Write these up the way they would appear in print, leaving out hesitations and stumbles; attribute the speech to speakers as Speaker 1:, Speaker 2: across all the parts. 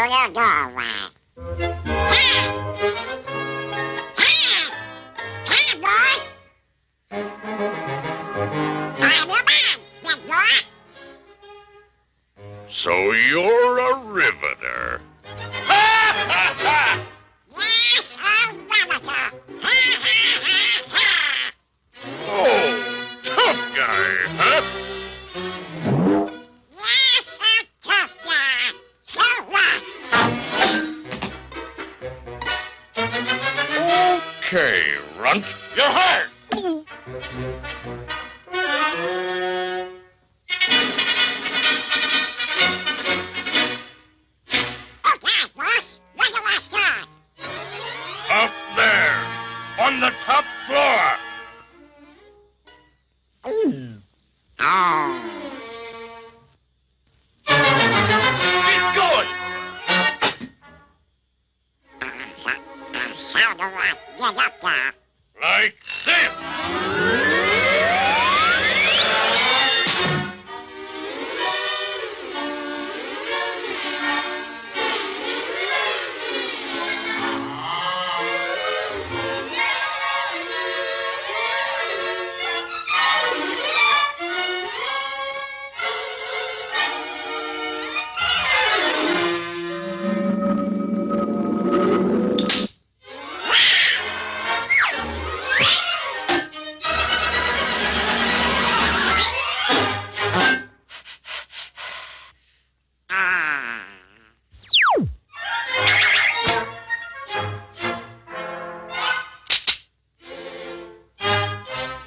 Speaker 1: the doorway. Come, boys. I'm the man, big boy.
Speaker 2: So you're a riveter.
Speaker 1: Yes, a riveter.
Speaker 2: Oh, tough guy, huh?
Speaker 1: Yes, a tough guy. So what?
Speaker 2: Okay, runt. You're hired.
Speaker 1: Okay, boss. When do I start?
Speaker 2: Up there, on the top floor.
Speaker 1: Oh.
Speaker 2: Get going.
Speaker 1: How do I get up there?
Speaker 2: Like this.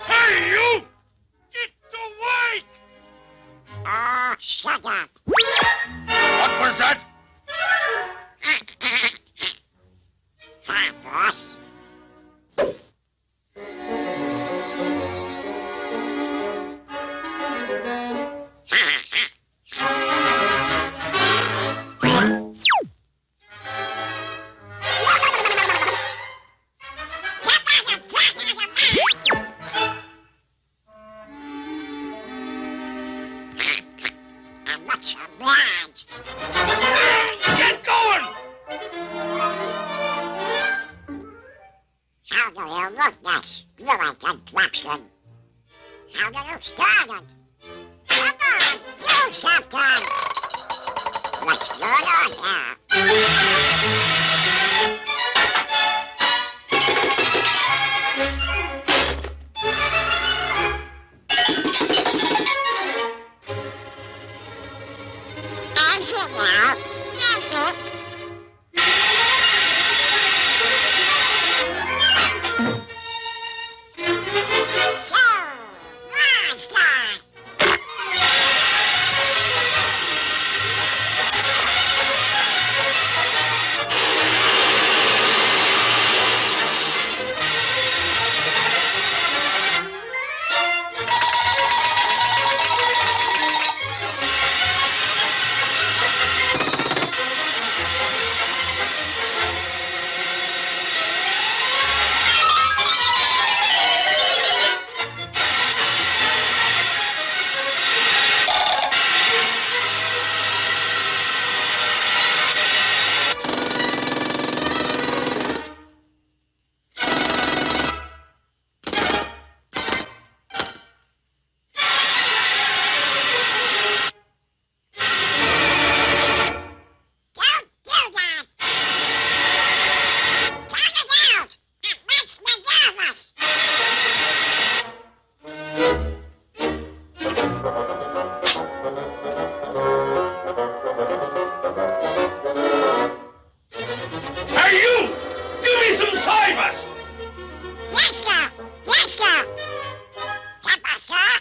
Speaker 2: Hey, you! Get awake!
Speaker 1: Oh, shut up.
Speaker 2: What was that?
Speaker 1: Hi, boss. I'm much obliged.
Speaker 2: Get going!
Speaker 1: How do you work this, Lewington Claxton? How do you start it? Come on, do something! What's going on here? Is it now? Is it? So, Einstein. Don't do that! Cut it out! It makes me nervous!
Speaker 2: Hey, you! Give me some cybers!
Speaker 1: Yes, sir! Yes, sir! Papa, sir!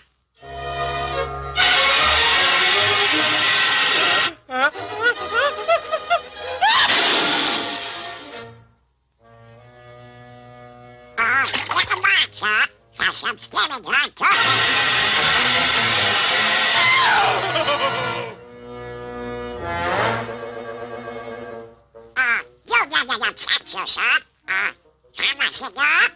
Speaker 1: Never mind, sir. Cause I'm standing here talking. You never upset you, sir. How much you got?